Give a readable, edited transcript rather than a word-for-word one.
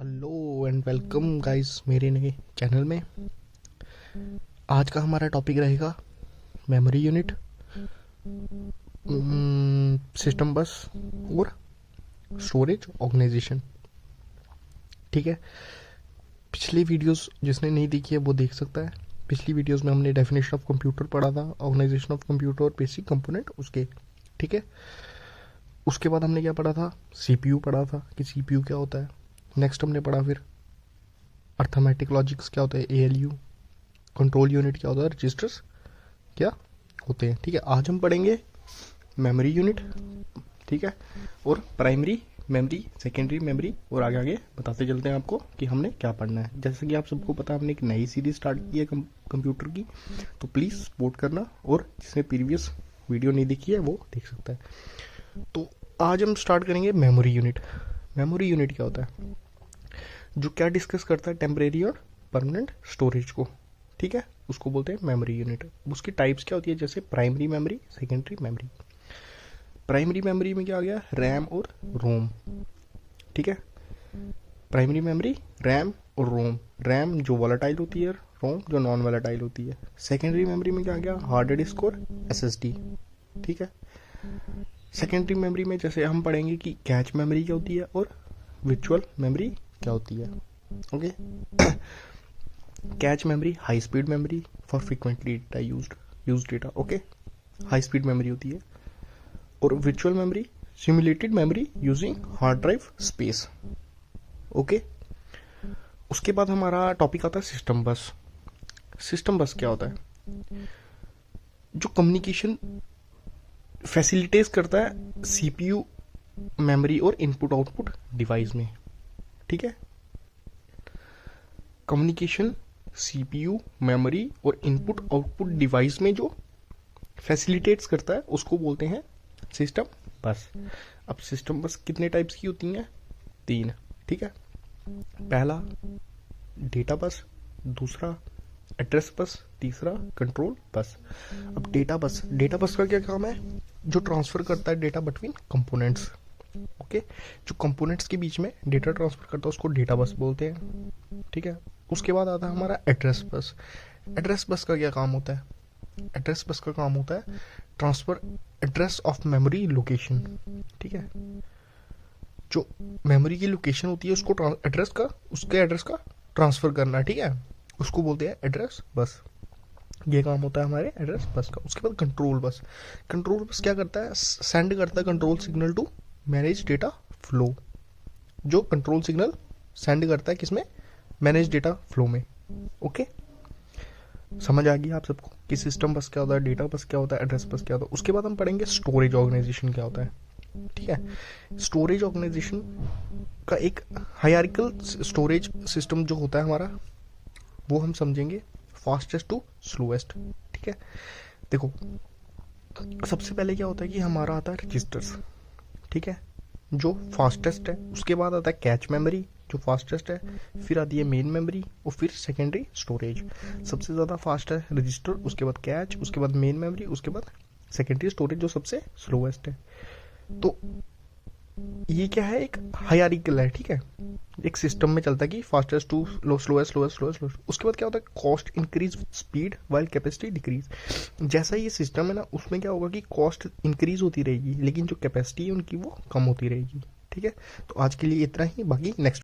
Hello and welcome guys मेरे नए channel में। आज का हमारा टॉपिक रहेगा मेमोरी यूनिट, सिस्टम बस और स्टोरेज ऑर्गेनाइजेशन। ठीक है, पिछली वीडियोस जिसने नहीं देखी है वो देख सकता है। पिछली वीडियोस में हमने डेफिनेशन ऑफ कंप्यूटर पढ़ा था, ऑर्गेनाइजेशन ऑफ कंप्यूटर और बेसिक कंपोनेंट उसके। ठीक है, उसके बाद हमने क्या पढ़ा था, सीपीयू पढ़ा था कि सीपीयू क्या होता है। नेक्स्ट हमने पढ़ा फिर अर्थमेटिक लॉजिक्स क्या होता है, एएलयू, कंट्रोल यूनिट क्या होता है, रजिस्टर्स क्या होते हैं। ठीक है, आज हम पढ़ेंगे मेमोरी यूनिट। ठीक है, और प्राइमरी मेमोरी, सेकेंडरी मेमोरी, और आगे आगे बताते चलते हैं आपको कि हमने क्या पढ़ना है। जैसे कि आप सबको पता है हमने एक नई सीरीज स्टार्ट की है कंप्यूटर की, तो प्लीज़ सपोर्ट करना, और जिसने प्रीवियस वीडियो नहीं देखी है वो देख सकता है। तो आज हम स्टार्ट करेंगे मेमोरी यूनिट। मेमोरी यूनिट क्या होता है, जो क्या डिस्कस करता है टेम्परेरी और परमानेंट स्टोरेज को। ठीक है, उसको बोलते हैं मेमोरी यूनिट। उसकी टाइप्स क्या होती है, जैसे primary memory, secondary memory. Primary memory में क्या आ गया, रैम और रोम। ठीक है, प्राइमरी मेमोरी रैम और रोम। रैम जो वॉलेटाइल होती है, रोम जो नॉन वॉलेटाइल होती है। सेकेंडरी मेमोरी में क्या आ गया, हार्ड डिस्क और एसएसडी। ठीक है, सेकेंडरी मेमोरी में जैसे हम पढ़ेंगे कि कैच मेमोरी क्या होती है और वर्चुअल मेमोरी क्या होती है। Okay, cache memory high speed memory for frequently data use data. Okay, high speed memory होती है। और virtual memory simulated memory using hard drive space. Okay, उसके बाद हमारा टॉपिक आता है सिस्टम बस। सिस्टम बस क्या होता है, जो कम्युनिकेशन फैसिलिटेट करता है सीपीयू, मेमोरी और इनपुट आउटपुट डिवाइस में। ठीक है, कम्युनिकेशन सीपीयू, मेमोरी और इनपुट आउटपुट डिवाइस में जो फैसिलिटेट्स करता है उसको बोलते हैं सिस्टम बस। अब सिस्टम बस कितने टाइप्स की होती हैं, 3। ठीक है, पहला डेटा बस, दूसरा एड्रेस बस, तीसरा कंट्रोल बस। अब डेटा बस, डेटा बस का क्या काम है, जो ट्रांसफर करता है डेटा बिटवीन कंपोनेंट्स। ओके, जो कंपोनेंट्स के बीच में डेटा ट्रांसफर करता है उसको डेटा बस बोलते हैं। ठीक है, उसके बाद आता है हमारा एड्रेस बस। एड्रेस बस का क्या काम होता है, एड्रेस बस का काम होता है transfer address of memory location. ठीक है, जो मेमोरी की लोकेशन होती है उसको एड्रेस का, उसके एड्रेस का ट्रांसफर करना। ठीक है, उसको बोलते हैं एड्रेस बस। ये काम होता है हमारे एड्रेस बस का। उसके बाद कंट्रोल बस। कंट्रोल बस क्या करता है, सेंड करता है control signal to manage data flow. जो कंट्रोल सिग्नल सेंड करता है किसमें, मैनेज डेटा फ्लो में। ओके, समझ आ गई आप सबको कि सिस्टम बस क्या होता है, डेटा बस क्या होता है, एड्रेस बस क्या होता है। उसके बाद हम पढ़ेंगे स्टोरेज ऑर्गेनाइजेशन क्या होता है। ठीक है, स्टोरेज ऑर्गेनाइजेशन का एक हायरार्किकल स्टोरेज सिस्टम जो होता है हमारा, वो हम समझेंगे फास्टेस्ट टू स्लोएस्ट। ठीक है, देखो सबसे पहले क्या होता है कि हमारा आता है रजिस्टर्स। ठीक है, जो फास्टेस्ट है। उसके बाद आता है कैच मेमोरी जो फास्टेस्ट है, फिर आती है मेन मेमोरी, और फिर सेकेंडरी स्टोरेज। सबसे ज़्यादा फास्ट है रजिस्टर, उसके बाद कैच, उसके बाद मेन मेमोरी, उसके बाद सेकेंडरी स्टोरेज जो सबसे स्लोएस्ट है। तो ये क्या है, एक हायरार्किकल है। ठीक है, एक सिस्टम में चलता है कि fastest to slowest slowest slowest. उसके बाद क्या होता है, cost increase speed while capacity decrease. जैसा ये सिस्टम है ना, उसमें क्या होगा कि कॉस्ट इंक्रीज होती रहेगी लेकिन जो कैपेसिटी है उनकी वो कम होती रहेगी। ठीक है, तो आज के लिए इतना ही, बाकी नेक्स्ट